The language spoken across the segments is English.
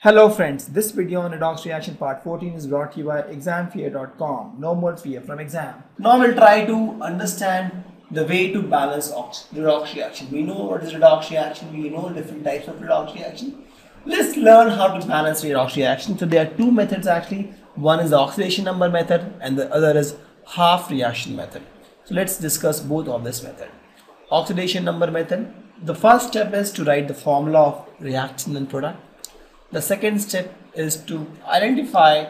Hello friends, this video on redox reaction part 14 is brought to you by examfear.com. No more fear from exam. Now we'll try to understand the way to balance redox reaction. We know what is redox reaction, we know different types of redox reaction. Let's learn how to balance redox reaction. So there are two methods actually. One is the oxidation number method and the other is half reaction method. So let's discuss both of this method. Oxidation number method. The first step is to write the formula of reaction and product. The second step is to identify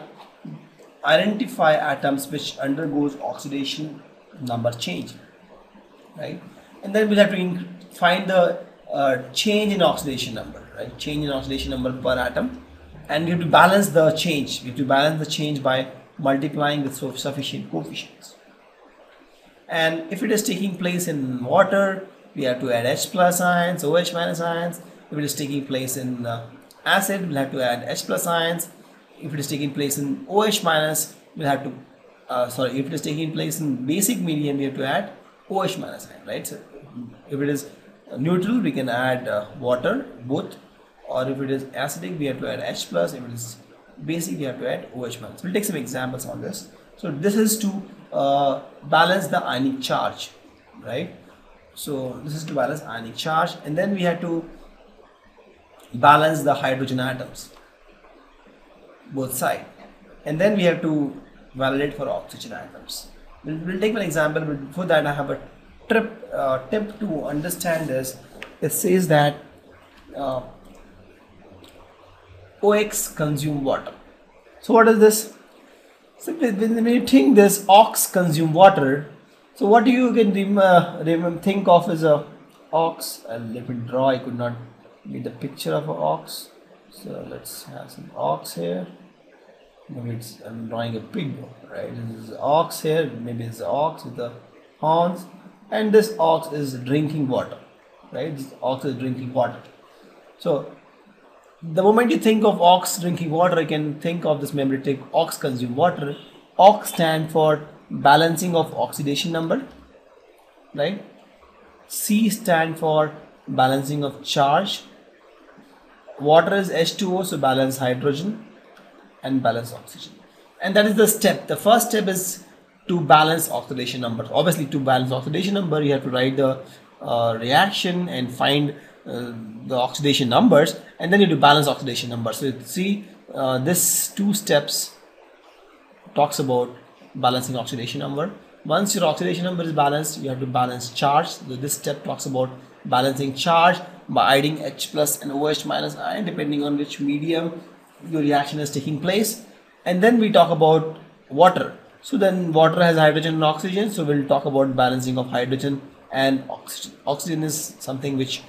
atoms which undergoes oxidation number change, right? And then we'll have to find the change in oxidation number, right? Change in oxidation number per atom, and we have to balance the change. We have to balance the change by multiplying with sufficient coefficients. And if it is taking place in water, we have to add H plus ions, OH minus ions. If it is taking place in acid, we'll have to add H plus ions. If it is taking place in OH minus, we'll have to if it is taking place in basic medium, we have to add OH minus ion, right? So if it is neutral, we can add water, both, or if it is acidic, we have to add H plus. If it is basic, we have to add OH minus. We'll take some examples on this. So this is to balance the ionic charge, right? So this is to balance ionic charge, and then we have to balance the hydrogen atoms, both sides, and then we have to validate for oxygen atoms. We'll take one example, but before that I have a tip to understand this. It says that OX consume water. So what is this? Simply when you think this ox consume water, so what you can think of is a ox. Let me draw. I could not get the picture of an ox, so let's have some ox here. Maybe I'm drawing a pig, right? This is ox here. Maybe it's an ox with the horns, and this ox is drinking water, right? This ox is drinking water. So the moment you think of ox drinking water, you can think of this memory trick: ox consume water. Ox stand for balancing of oxidation number, right? C stand for balancing of charge. Water is H2O, so balance hydrogen and balance oxygen. And that is the step. The first step is to balance oxidation number. Obviously, to balance oxidation number, you have to write the reaction and find the oxidation numbers, and then you have to balance oxidation number. So see, this two steps talks about balancing oxidation number. Once your oxidation number is balanced, you have to balance charge. So this step talks about balancing charge by adding H plus and OH minus ion depending on which medium your reaction is taking place. And then we talk about water. So then water has hydrogen and oxygen, so we'll talk about balancing of hydrogen and oxygen. Oxygen is something which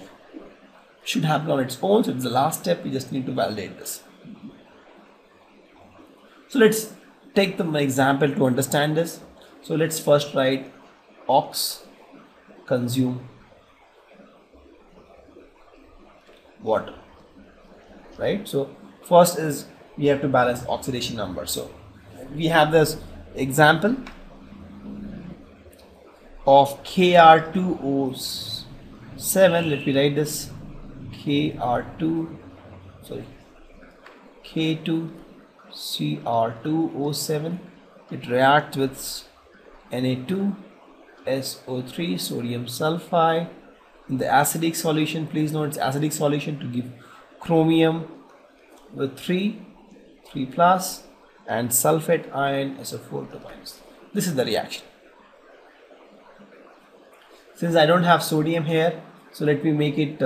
should happen on its own, so it's the last step. We just need to validate this. So let's take the example to understand this. So let's first write ox consume water, right? So first is we have to balance oxidation number. So we have this example of K2O7. Let me write this K2Cr2O7. It reacts with Na2SO3 sodium sulfide. In the acidic solution, please note it's acidic solution, to give chromium with 3 plus and sulfate ion SO4 2 minus. This is the reaction. Since I don't have sodium here, so let me make it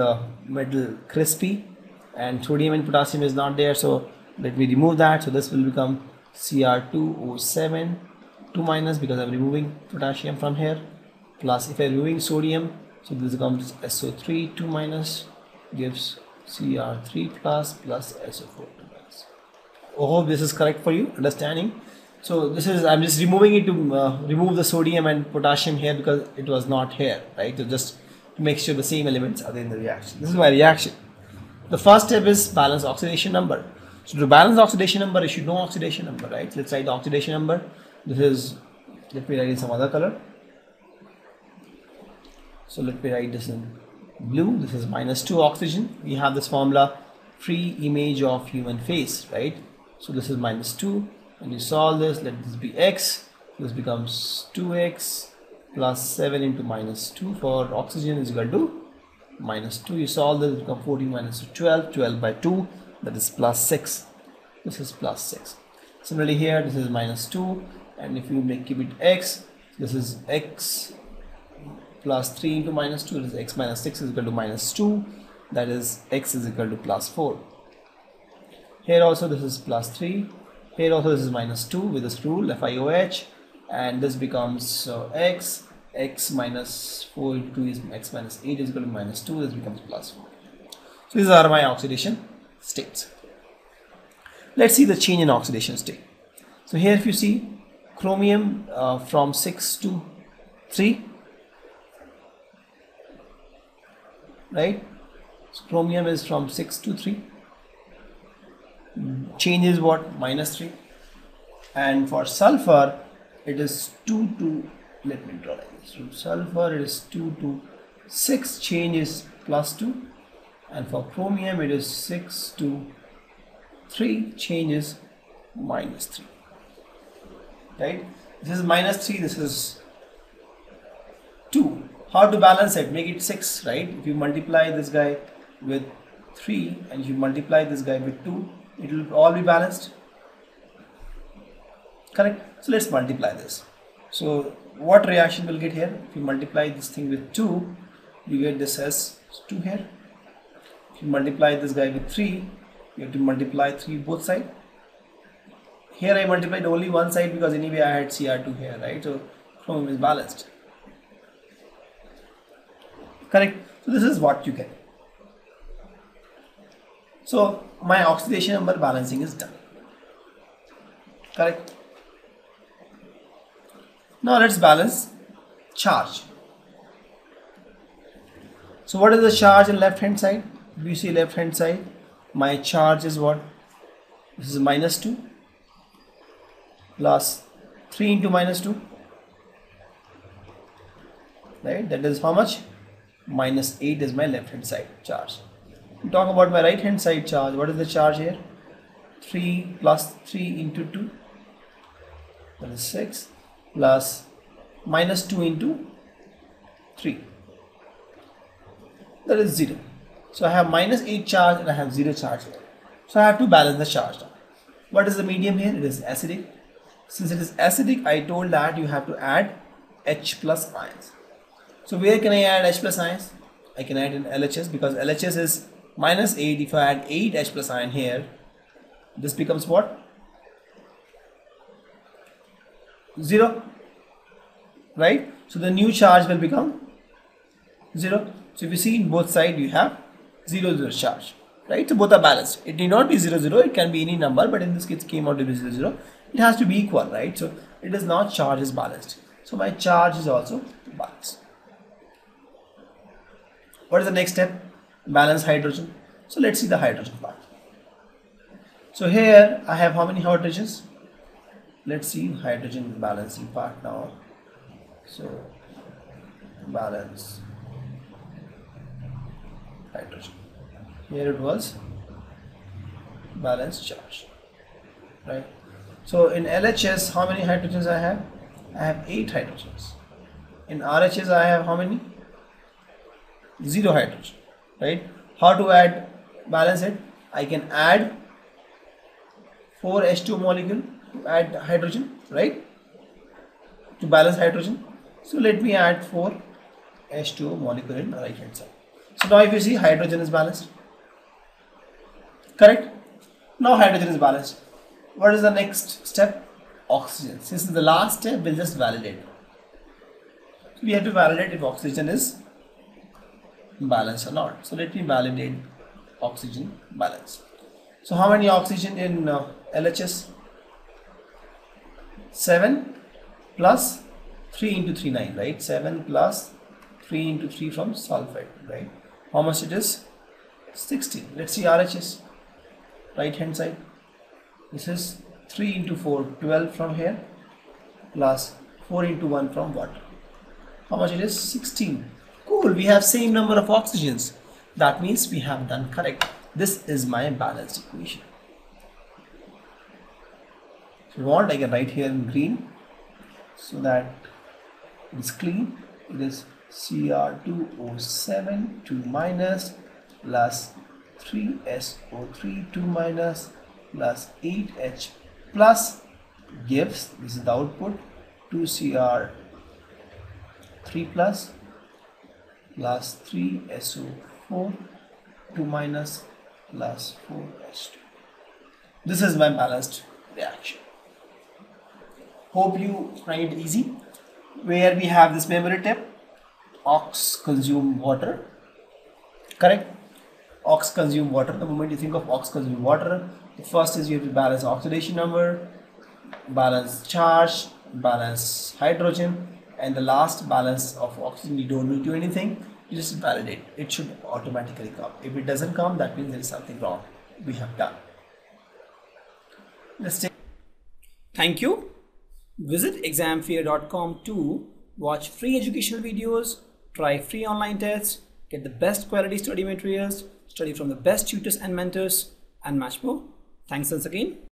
metal crispy, and sodium and potassium is not there, so let me remove that. So this will become Cr2O7 2 minus because I'm removing potassium from here, plus if I'm removing sodium, so this becomes SO3 2 minus gives Cr3 plus SO4 2 minus. I hope this is correct for you, understanding. So this is, I'm just removing it to remove the sodium and potassium here because it was not here, right? So just to make sure the same elements are in the reaction. This is my reaction. The first step is balance oxidation number. So to balance oxidation number, you should know oxidation number, right? Let's write the oxidation number. This is, let me write in some other color. So let me write this in blue. This is -2 oxygen. We have this formula free image of human face, right? So this is -2. When you solve this, let this be x. This becomes 2x plus 7 into -2 for oxygen is equal to -2. You solve this, it becomes 14 minus 12. 12 by 2, that is +6. This is +6. Similarly here, this is -2, and if you keep it x, this is x plus 3 into -2, it is x minus 6 is equal to -2, that is x is equal to +4. Here also this is +3, here also this is -2 with this rule FIOH, and this becomes x minus 4 into 2 is x minus 8 is equal to -2, this becomes +4. So these are my oxidation states. Let's see the change in oxidation state. So here if you see chromium from 6 to 3, right? So chromium is from 6 to 3. Change is what? -3. And for sulfur it is 2 to, let me draw like this. From sulfur it is 2 to 6, change is +2, and for chromium it is 6 to 3, change is -3. Right? This is -3, this is 2. How to balance it? Make it 6, right? If you multiply this guy with 3 and you multiply this guy with 2, it will all be balanced. Correct? So let's multiply this. So what reaction will get here? If you multiply this thing with 2, you get this as 2 here. If you multiply this guy with 3, you have to multiply 3 both sides. Here I multiplied only one side because anyway I had Cr2 here, right? So chromium is balanced. Correct? So this is what you get. So my oxidation number balancing is done. Correct? Now let's balance charge. So what is the charge in left hand side? If you see left hand side, my charge is what? This is -2 plus 3 into -2, right? That is how much? -8 is my left hand side charge. We talk about my right hand side charge. What is the charge here? 3 plus 3 into 2, that is 6, plus -2 into 3, that is 0. So I have -8 charge and I have 0 charge here. So I have to balance the charge now. What is the medium here? It is acidic. Since it is acidic, I told that you have to add H plus ions. So where can I add H plus ions? I can add in LHS, because LHS is -8. If I add 8 H plus ion here, this becomes what? 0, right? So the new charge will become 0. So if you see in both sides you have 0, 0 charge, right? So both are balanced. It need not be 0, 0, it can be any number, but in this case it came out to be 0, 0. It has to be equal, right? So it is not charge is balanced. So my charge is also balanced. What is the next step? Balance hydrogen. So let's see the hydrogen part. So here I have how many hydrogens? Let's see hydrogen balancing part now. So balance hydrogen. Here it was balance charge, right? So in LHS, how many hydrogens I have? I have 8 hydrogens. In RHS, I have how many? 0 hydrogen, right? How to add, balance it? I can add 4 H2 molecule to add hydrogen, right? To balance hydrogen. So let me add 4 H2 molecule in the right hand side. So now if you see, hydrogen is balanced. Correct? Now hydrogen is balanced. What is the next step? Oxygen. Since the last step, we'll just validate. So we have to validate if oxygen is balanced or not. So let me validate oxygen balance. So how many oxygen in LHS? 7 plus 3 into 3, 9, right? 7 plus 3 into 3 from sulfate, right? How much it is? 16. Let's see RHS. Right hand side. This is 3 into 4, 12 from here, plus 4 into 1 from water. How much it is? 16. Cool, we have same number of oxygens. That means we have done correct. This is my balanced equation. If you want, I can write here in green so that it's clean. It is Cr2O7 2 minus plus 3SO3 2 minus plus 8H plus gives, this is the output, 2Cr3 plus 3SO4 2 minus plus 4H2. This is my balanced reaction. Hope you find it easy. Where we have this memory tip, ox consume water, correct? Ox consume water. The moment you think of ox consume water, the first is you have to balance oxidation number, balance charge, balance hydrogen, and the last balance of oxygen. You don't need to do anything, you just validate. It should automatically come. If it doesn't come, that means there is something wrong we have done. Let's take. Thank you. Visit examfear.com to watch free educational videos, try free online tests, get the best quality study materials, study from the best tutors and mentors, and much more. Thanks once again.